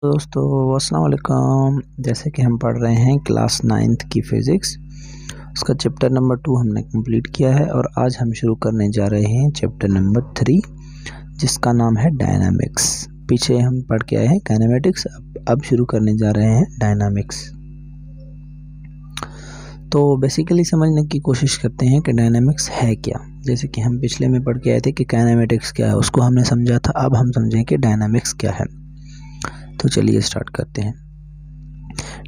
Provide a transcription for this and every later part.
दोस्तों अस्सलाम वालेकुम। जैसे कि हम पढ़ रहे हैं क्लास 9th की फ़िज़िक्स, उसका चैप्टर नंबर 2 हमने कंप्लीट किया है और आज हम शुरू करने जा रहे हैं चैप्टर नंबर 3 जिसका नाम है डायनामिक्स। पीछे हम पढ़ के आए हैं काइनेमेटिक्स, अब शुरू करने जा रहे हैं डायनामिक्स। तो बेसिकली समझने की कोशिश करते हैं कि डायनामिक्स है क्या। जैसे कि हम पिछले में पढ़ के आए थे कि काइनेमेटिक्स क्या है, उसको हमने समझा था। अब हम समझें कि डायनामिक्स क्या है। तो चलिए स्टार्ट करते हैं।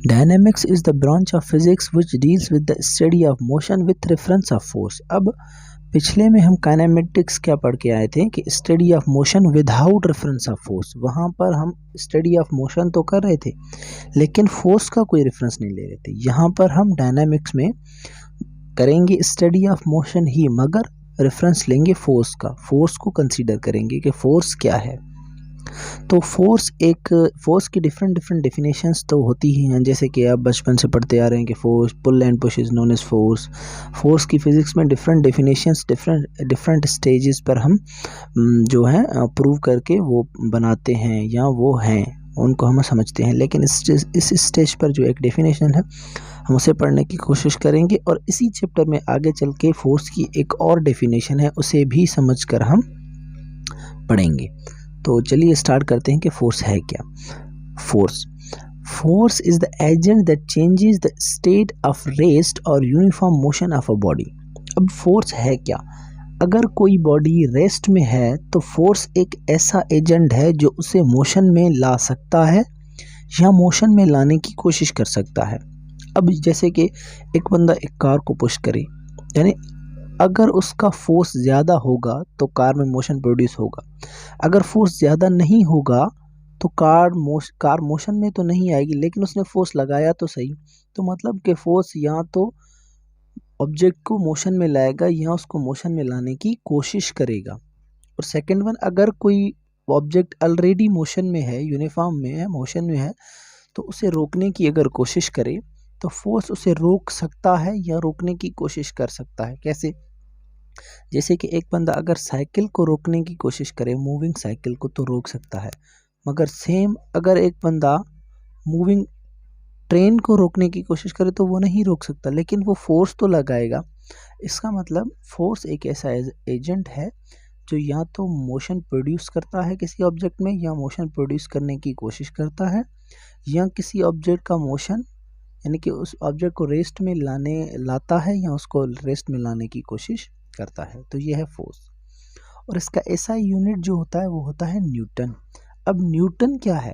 Dynamics is the branch of physics which deals with the study of motion with reference of force। अब पिछले में हम काइनेमेटिक्स क्या पढ़ के आए थे कि study of motion without reference of force. वहाँ पर हम स्टडी ऑफ मोशन तो कर रहे थे लेकिन फोर्स का कोई रेफरेंस नहीं ले रहे थे। यहाँ पर हम डायनामिक्स में करेंगे स्टडी ऑफ मोशन ही, मगर रेफरेंस लेंगे फोर्स का। फोर्स को कंसीडर करेंगे कि फोर्स क्या है। तो फोर्स की डिफरेंट डेफिनेशंस तो होती ही हैं। जैसे कि आप बचपन से पढ़ते आ रहे हैं कि force, pull and push is known as force. Force की फिज़िक्स में डिफरेंट डेफिनेशंस डिफरेंट स्टेजेस पर हम जो है प्रूव करके वो बनाते हैं या वो हैं, उनको हम समझते हैं। लेकिन इस स्टेज पर जो एक डेफिनेशन है हम उसे पढ़ने की कोशिश करेंगे और इसी चैप्टर में आगे चल के फोर्स की एक और डेफिनेशन है, उसे भी समझकर हम पढ़ेंगे। तो चलिए स्टार्ट करते हैं कि फोर्स है क्या। Force is the agent that changes the state of rest और uniform motion of a body. अब फोर्स है क्या? अगर कोई बॉडी रेस्ट में है तो फोर्स एक ऐसा एजेंट है जो उसे मोशन में ला सकता है या मोशन में लाने की कोशिश कर सकता है। अब जैसे कि एक बंदा एक कार को पुश करे, यानी अगर उसका फोर्स ज़्यादा होगा तो कार में मोशन प्रोड्यूस होगा। अगर फोर्स ज़्यादा नहीं होगा तो कार मोशन में तो नहीं आएगी, लेकिन उसने फोर्स लगाया तो सही। तो मतलब कि फोर्स या तो ऑब्जेक्ट को मोशन में लाएगा या उसको मोशन में लाने की कोशिश करेगा। और सेकंड वन, अगर कोई ऑब्जेक्ट ऑलरेडी मोशन में है, यूनिफॉर्म में है, मोशन में है, तो उसे रोकने की अगर कोशिश करे तो फोर्स उसे रोक सकता है या रोकने की कोशिश कर सकता है। कैसे? जैसे कि एक बंदा अगर साइकिल को रोकने की कोशिश करे, मूविंग साइकिल को, तो रोक सकता है। मगर सेम अगर एक बंदा मूविंग ट्रेन को रोकने की कोशिश करे तो वो नहीं रोक सकता, लेकिन वो फोर्स तो लगाएगा। इसका मतलब फोर्स एक ऐसा एजेंट है जो या तो मोशन प्रोड्यूस करता है किसी ऑब्जेक्ट में, या मोशन प्रोड्यूस करने की कोशिश करता है, या किसी ऑब्जेक्ट का मोशन यानी कि उस ऑब्जेक्ट को रेस्ट में लाता है या उसको रेस्ट में लाने की कोशिश करता है। तो ये है फोर्स। और इसका एसआई यूनिट जो होता है वो होता है न्यूटन। अब न्यूटन क्या है?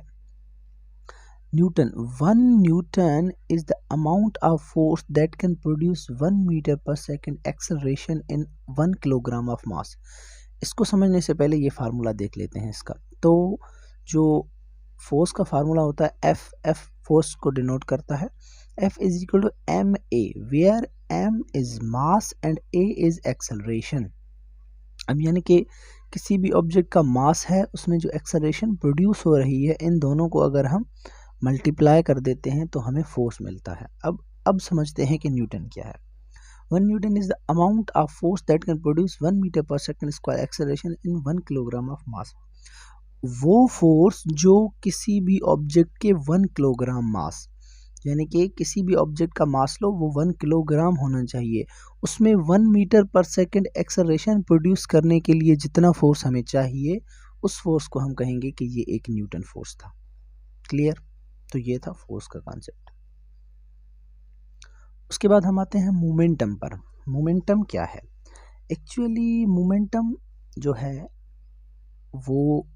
Newton, 1 Newton is the amount of force that can produce 1 metre per second acceleration in 1 kilogram of mass. इसको समझने से पहले ये फार्मूला देख लेते हैं इसका। तो जो फोर्स का फार्मूला होता है एफ फोर्स को डिनोट करता है। F is equal to M A, where M is mass and A is acceleration. अब यानी कि किसी भी ऑब्जेक्ट का मास है, उसमें जो एक्सेलरेशन प्रोड्यूस हो रही है, इन दोनों को अगर हम मल्टीप्लाई कर देते हैं तो हमें फोर्स मिलता है। अब समझते हैं कि न्यूटन क्या है। 1 Newton is the amount of force that can produce 1 metre per second square acceleration in 1 kilogram of mass. वो फोर्स जो किसी भी ऑब्जेक्ट के 1 किलोग्राम मास, यानी कि किसी भी ऑब्जेक्ट का मास लो, वो 1 किलोग्राम होना चाहिए, उसमें 1 metre per second acceleration produce करने के लिए जितना फोर्स हमें चाहिए, उस फोर्स को हम कहेंगे कि ये एक न्यूटन फोर्स था। क्लियर? तो ये था फोर्स का कॉन्सेप्ट। उसके बाद हम आते हैं मोमेंटम पर। मोमेंटम क्या है? एक्चुअली मोमेंटम जो है वो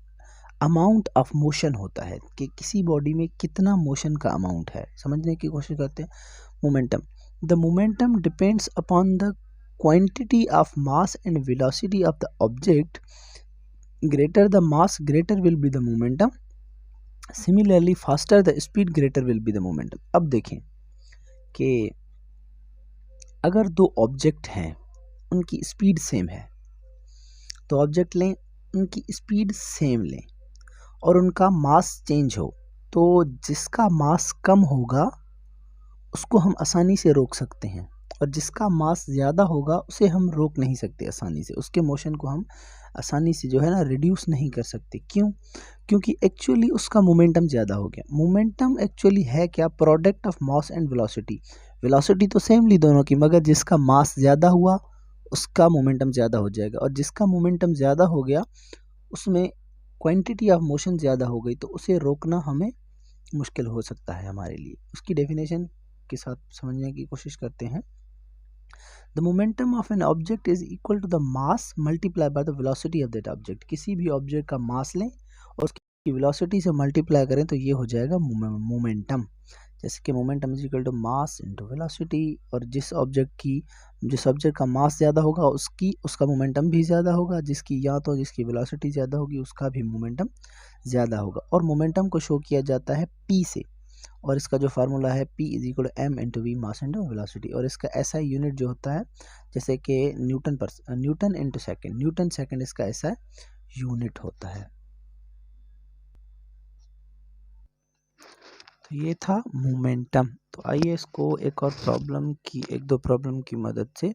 अमाउंट ऑफ मोशन होता है कि किसी बॉडी में कितना मोशन का अमाउंट है। समझने की कोशिश करते हैं। Momentum, the momentum depends upon the quantity of mass and velocity of the object. Greater the mass greater will be the momentum, similarly faster the speed greater will be the momentum. अब देखें कि अगर दो object हैं, उनकी speed same है, तो object लें, उनकी स्पीड सेम लें और उनका मास चेंज हो, तो जिसका मास कम होगा उसको हम आसानी से रोक सकते हैं। और जिसका मास ज़्यादा होगा उसे हम रोक नहीं सकते आसानी से, उसके मोशन को हम आसानी से जो है ना रिड्यूस नहीं कर सकते। क्यों? क्योंकि एक्चुअली उसका मोमेंटम ज़्यादा हो गया। मोमेंटम एक्चुअली है क्या? Product of mass and velocity. Velocity तो सेम ली दोनों की, मगर जिसका मास ज़्यादा हुआ उसका मोमेंटम ज़्यादा हो जाएगा, और जिसका मोमेंटम ज़्यादा हो गया उसमें क्वांटिटी ऑफ मोशन ज़्यादा हो गई, तो उसे रोकना हमें मुश्किल हो सकता है हमारे लिए। उसकी डेफिनेशन के साथ समझने की कोशिश करते हैं। The momentum of an object is equal to the mass multiply by the velocity of that object. किसी भी ऑब्जेक्ट का मास लें और उसकी वेलोसिटी से मल्टीप्लाई करें तो ये हो जाएगा मोमेंटम। जैसे कि momentum is equal to mass into velocity, और जिस ऑब्जेक्ट का मास ज़्यादा होगा उसका मोमेंटम भी ज़्यादा होगा, जिसकी वेलोसिटी ज़्यादा होगी उसका भी मोमेंटम ज़्यादा होगा। और मोमेंटम को शो किया जाता है p से, और इसका जो फार्मूला है p is equal to M into V, mass into velocity. और इसका एसआई यूनिट जो होता है जैसे कि newton into second, newton second इसका ऐसा यूनिट होता है। तो ये था मोमेंटम। तो आइए इसको एक दो प्रॉब्लम की मदद से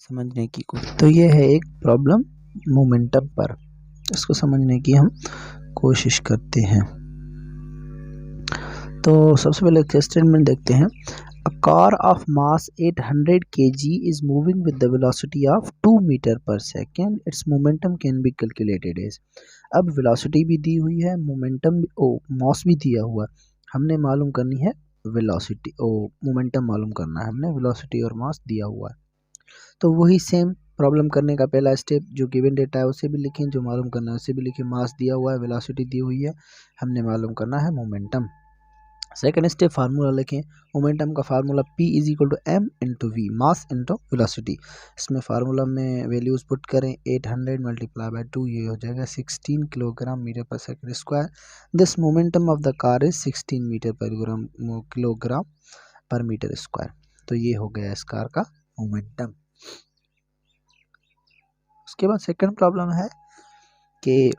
समझने की कोशिश। तो ये है एक प्रॉब्लम मोमेंटम पर, इसको समझने की हम कोशिश करते हैं। तो सबसे पहले एक स्टेटमेंट देखते हैं। A car of mass 800 kg is moving with the velocity of 2 metre per second, its momentum can be calculated as. अब वेलोसिटी भी दी हुई है, मास भी दिया हुआ है, हमने मालूम करनी है वेलोसिटी, मोमेंटम मालूम करना है हमने, वेलोसिटी और मास दिया हुआ है। तो वही सेम प्रॉब्लम करने का पहला स्टेप, जो गिवन डेटा है उसे भी लिखें, जो मालूम करना है उसे भी लिखें। मास दिया हुआ है, वेलोसिटी दी हुई है, हमने मालूम करना है मोमेंटम। सेकेंड स्टेप फार्मूला लिखें। मोमेंटम का formula p is equal to M into V, mass into velocity. इसमें फार्मूला में वैल्यूज पुट करें, 800 मल्टीप्लाई बाय 2, ये हो जाएगा 16 kilogram metre per second square. This momentum of the car is 16 metre per kilogram per metre square. तो ये हो गया इस कार का मोमेंटम। उसके बाद सेकेंड प्रॉब्लम है कि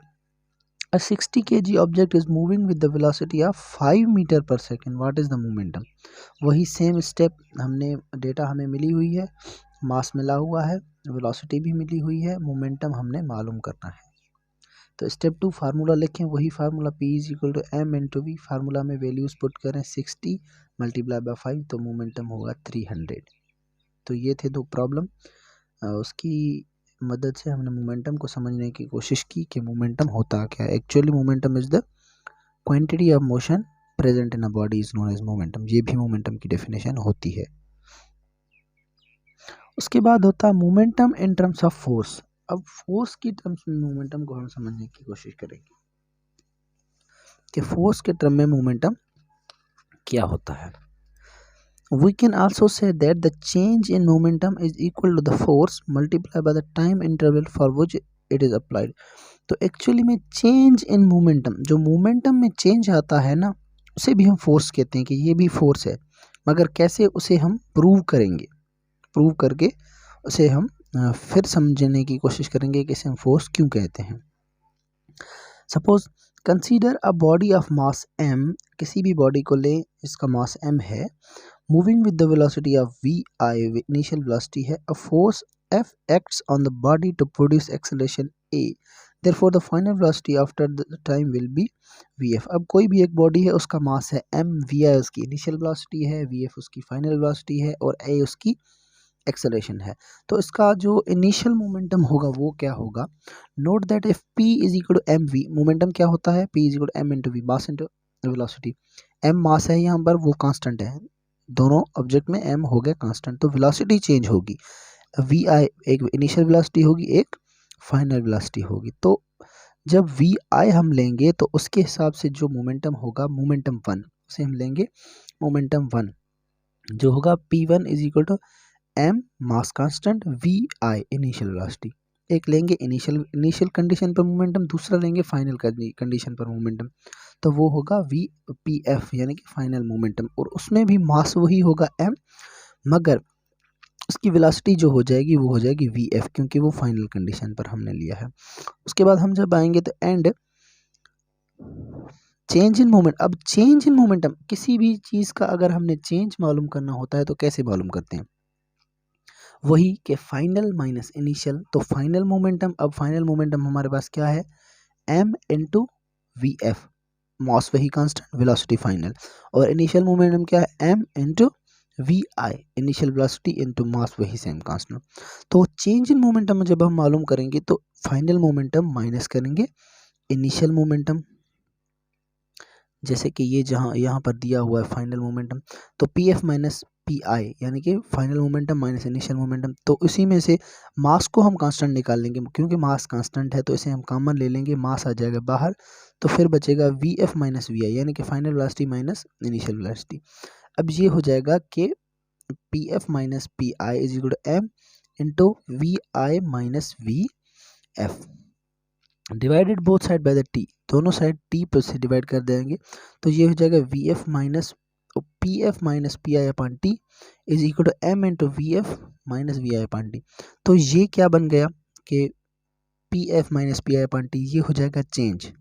A 60 kg object is moving with the velocity of 5 meter per second. What is the momentum? वही सेम स्टेप, डेटा हमें मिली हुई है, मास मिला हुआ है, वेलोसिटी भी मिली हुई है, मोमेंटम हमने मालूम करना है। तो स्टेप 2 फार्मूला लिखें, वही formula p is equal to M into V, formula में वैल्यूज पुट करें, 60 मल्टीप्लाई बाय 5, तो मोमेंटम होगा 300। तो ये थे दो प्रॉब्लम। उसकी मदद से हमने मोमेंटम को समझने की कोशिश की कि मोमेंटम होता क्या है। Actually momentum is the quantity of motion present in a body is known as momentum. ये भी मोमेंटम की डेफिनेशन होती है। उसके बाद होता है momentum in terms of force. अब फोर्स की टर्म्स में मोमेंटम को हम समझने की कोशिश करेंगे कि फोर्स के टर्म में मोमेंटम क्या होता है। We can also say that the change in momentum is equal to the force multiplied by the time interval for which it is applied. तो एक्चुअली में चेंज इन मोमेंटम, जो momentum में change आता है ना, उसे भी हम फोर्स कहते हैं कि ये भी फोर्स है, मगर कैसे उसे हम प्रूव करेंगे, प्रूव करके उसे हम फिर समझने की कोशिश करेंगे कि इसे हम फोर्स क्यों कहते हैं। Suppose consider a body of mass m, किसी भी बॉडी को ले, इसका मास m है, moving with the velocity of v I, initial velocity है, a force F acts on the body to produce acceleration A. Therefore, the final velocity after the time will be Vf. अब कोई भी एक body है, उसका मास है m, Vi उसकी initial velocity है, Vf उसकी फाइनल वेलोसिटी है, और A उसकी एक्सेलरेशन है। तो इसका जो इनिशियल मोमेंटम होगा वो क्या होगा? Note that if p is equal to M V, momentum क्या होता है? p is equal to M into V, mass into velocity. m mass है यहाँ पर, वो कांस्टेंट है, दोनों ऑब्जेक्ट में m हो गया कांस्टेंट, तो वेलोसिटी चेंज होगी। वी आई एक इनिशियल वेलोसिटी होगी, एक फाइनल वेलोसिटी होगी। तो जब वी आई हम लेंगे तो उसके हिसाब से जो मोमेंटम होगा, मोमेंटम 1, उसे हम लेंगे मोमेंटम 1, जो होगा p1 is equal to M mass constant V I initial velocity. एक लेंगे इनिशियल कंडीशन पर मोमेंटम, दूसरा लेंगे फाइनल कंडीशन पर मोमेंटम, तो वो होगा वी पी एफ यानी कि फाइनल मोमेंटम, और उसमें भी मास वही होगा m, मगर उसकी वेलोसिटी जो हो जाएगी वो हो जाएगी वी एफ, क्योंकि वो फाइनल कंडीशन पर हमने लिया है। उसके बाद हम जब आएंगे तो एंड चेंज इन मोमेंट। अब चेंज इन मोमेंटम, किसी भी चीज़ का अगर हमने चेंज मालूम करना होता है तो कैसे मालूम करते हैं? वही के फाइनल माइनस इनिशियल, तो फाइनल मोमेंटम, अब फाइनल मोमेंटम हमारे पास क्या है, m into V F, mass वही कांस्टेंट, वेलोसिटी फाइनल, और इनिशियल मोमेंटम क्या है, m इंटू वी आई, इनिशियल वेलोसिटी इंटू मास वही सेम कांस्टेंट। तो चेंज इन मोमेंटम जब हम मालूम करेंगे तो फाइनल मोमेंटम माइनस करेंगे इनिशियल मोमेंटम, जैसे कि ये जहाँ यहाँ पर दिया हुआ है फाइनल मोमेंटम, तो पी एफ माइनस पी आई यानी कि final momentum minus initial momentum, तो इसी में से मास को हम कांस्टेंट निकाल लेंगे, क्योंकि मास कांस्टेंट है तो इसे हम कॉमन ले लेंगे, मास आ जाएगा बाहर, तो फिर बचेगा V F minus V I यानी कि final velocity minus initial velocity. अब ये हो जाएगा कि P F minus P I is equal to M into V I minus V F, divided both side by the T, दोनों side T पर से डिवाइड कर देंगे, तो ये हो जाएगा V F minus P F minus P I upon T is equal to M into V F minus V I upon T. तो ये क्या बन गया कि P F minus P I upon T, ये हो जाएगा चेंज,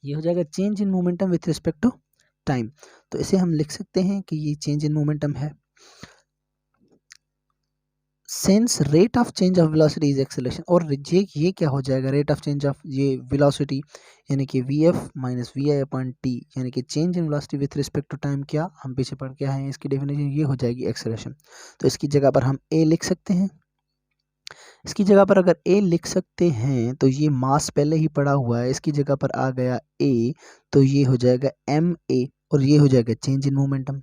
ये हो जाएगा change in momentum with respect to time. तो इसे हम लिख सकते हैं कि ये चेंज इन मोमेंटम है। Since rate of change of velocity is acceleration, और ये क्या हो जाएगा, रेट ऑफ चेंज ऑफ ये वेलोसिटी यानी कि वी एफ माइनस वी आई अपॉन टी यानी कि change in velocity with respect to time, क्या हम पीछे पढ़ के आए हैं, इसकी डेफिनेशन ये हो जाएगी एक्सेलरेशन। तो इसकी जगह पर हम ए लिख सकते हैं, इसकी जगह पर अगर ए लिख सकते हैं तो ये मास पहले ही पड़ा हुआ है, इसकी जगह पर आ गया ए, तो ये हो जाएगा एम ए, और ये हो जाएगा चेंज इन मोमेंटम।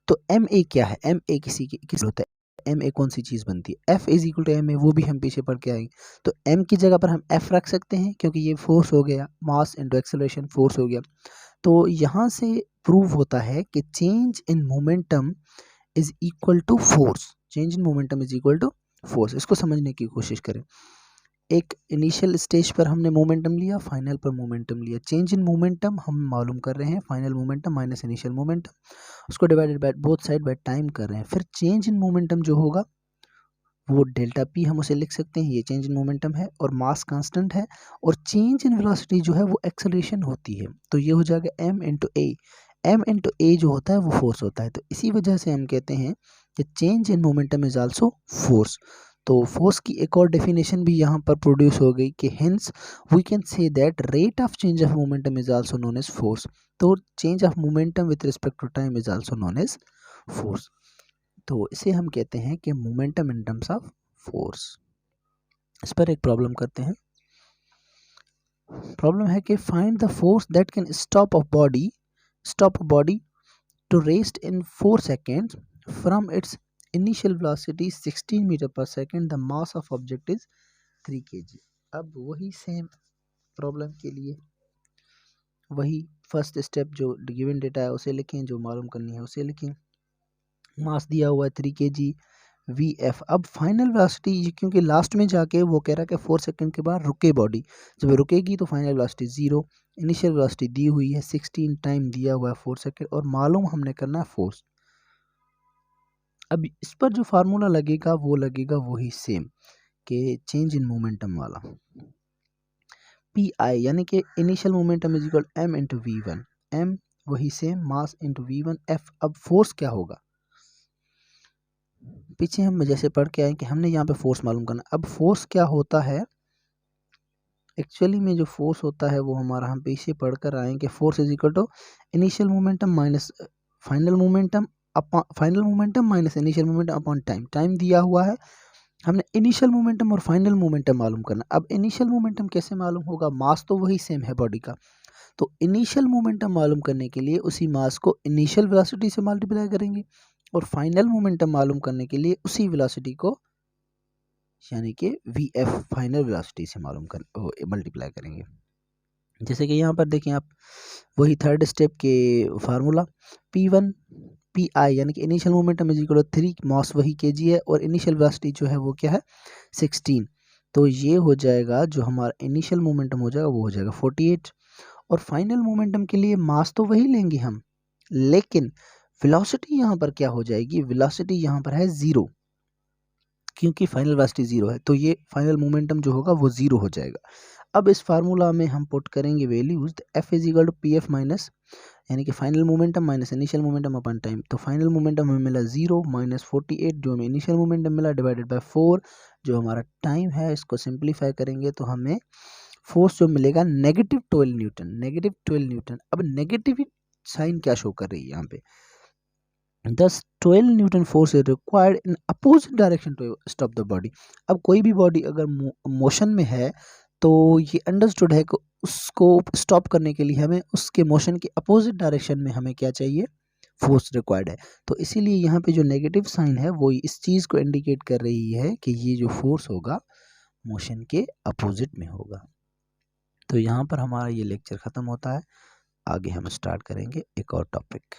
तो एम ए क्या है, एम ए किस होता है, एम ए कौन सी चीज़ बनती है, F is equal to M A, वो भी हम पीछे पढ़ के आएंगे। तो एम की जगह पर हम एफ रख सकते हैं, क्योंकि ये फोर्स हो गया, मास इनटू एक्सेलरेशन फोर्स हो गया। तो यहाँ से प्रूव होता है कि change in momentum is equal to force, change in momentum is equal to force. इसको समझने की कोशिश करें, एक इनिशियल स्टेज पर हमने मोमेंटम लिया, फाइनल पर मोमेंटम लिया, चेंज इन मोमेंटम हम मालूम कर रहे हैं, final momentum minus initial momentum, उसको divided by both side by time कर रहे हैं, फिर चेंज इन मोमेंटम जो होगा वो डेल्टा पी हम उसे लिख सकते हैं, ये चेंज इन मोमेंटम है, और मास कांस्टेंट है, और चेंज इन वेलोसिटी जो है वो एक्सेलरेशन होती है, तो ये हो जाएगा एम इंटू ए, एम इंटू ए जो होता है वो फोर्स होता है। तो इसी वजह से हम कहते हैं कि change in momentum is also force. तो फोर्स की एक और डेफिनेशन भी यहाँ पर प्रोड्यूस हो गई कि hence we can say that rate of change of momentum is also known as force. तो change of momentum with respect to time is also known as force. तो इसे हम कहते हैं कि momentum in terms of force. इस पर एक प्रॉब्लम करते हैं। प्रॉब्लम है कि find the force that can stop a body to rest in 4 seconds from its initial velocity 16 meter per second, the mass of object is 3 kg। अब वही same problem के लिए वही फर्स्ट स्टेप, जो गिवन डेटा है उसे लिखें, जो मालूम करनी है उसे लिखें, मास दिया हुआ है 3 kg वी एफ। अब फाइनल वेलोसिटी, क्योंकि लास्ट में जाके वो कह रहा है कि 4 सेकंड के बाद रुके बॉडी, जब रुकेगी तो फाइनल वेलोसिटी 0, इनिशियल वेलोसिटी दी हुई है 16, टाइम दिया हुआ है 4 सेकंड, और मालूम हमने करना है फोर्स। अब इस पर जो फार्मूला लगेगा वो लगेगा वही सेम कि चेंज इन मोमेंटम वाला, पी आई यानी कि initial momentum is equal m into v one, m वही same, mass into v one f. अब फोर्स क्या होगा, पीछे हम जैसे पढ़ के आए कि हमने यहाँ पे फोर्स मालूम करना। अब फोर्स क्या होता है, एक्चुअली में जो फोर्स होता है वो हमारा, हम पीछे पढ़कर आए कि force is equal to initial momentum minus final momentum, final momentum minus initial momentum upon time, time दिया हुआ है, हमने इनिशियल मोमेंटम और फाइनल मोमेंटम मालूम करना। अब इनिशियल मोमेंटम कैसे मालूम होगा, मास तो वही सेम है बॉडी का, तो इनिशियल मोमेंटम मालूम करने के लिए उसी मास को इनिशियल वेलोसिटी से मल्टीप्लाई करेंगे, और फाइनल मोमेंटम मालूम करने के लिए उसी वेलोसिटी को यानी कि वी एफ फाइनल वेलोसिटी से मालूम कर मल्टीप्लाई करेंगे। जैसे कि यहाँ पर देखें आप, वही थर्ड स्टेप के फार्मूला, पी वन पी आई यानी कि initial momentum is equal to 3, mass वही केजी है, और इनिशियल वेलोसिटी जो है वो क्या है 16, तो ये हो जाएगा जो हमारा इनिशियल मोमेंटम हो जाएगा वो हो जाएगा 48, और फाइनल मोमेंटम के लिए मास तो वही लेंगे हम, लेकिन वेलोसिटी यहाँ पर क्या हो जाएगी, वेलोसिटी यहाँ पर है 0, क्योंकि फाइनल वेलोसिटी 0 है, तो ये फाइनल मोमेंटम जो होगा वो 0 हो जाएगा। अब इस फार्मूला में हम पुट करेंगे values, f is equal to p F minus यानी कि final momentum minus initial momentum upon time. तो फाइनल मोमेंटम हमें मिला 0 माइनस 48 जो हमें इनिशियल मोमेंटम मिला डिवाइडेड बाय 4 जो हमारा टाइम है। इसको सिंप्लीफाई करेंगे तो हमें फोर्स जो मिलेगा नेगेटिव 12 न्यूटन, नेगेटिव 12 न्यूटन। अब नेगेटिव साइन क्या शो कर रही है यहाँ पे, Thus 12 newton force is required in opposite direction to stop the body. अब कोई भी बॉडी अगर मोशन में है तो ये अंडरस्टूड है कि उसको स्टॉप करने के लिए हमें उसके मोशन के अपोजिट डायरेक्शन में हमें क्या चाहिए, फोर्स रिक्वायर्ड है। तो इसीलिए यहाँ पे जो नेगेटिव साइन है वो इस चीज़ को इंडिकेट कर रही है कि ये जो फोर्स होगा मोशन के अपोजिट में होगा। तो यहाँ पर हमारा ये लेक्चर ख़त्म होता है। आगे हम स्टार्ट करेंगे एक और टॉपिक।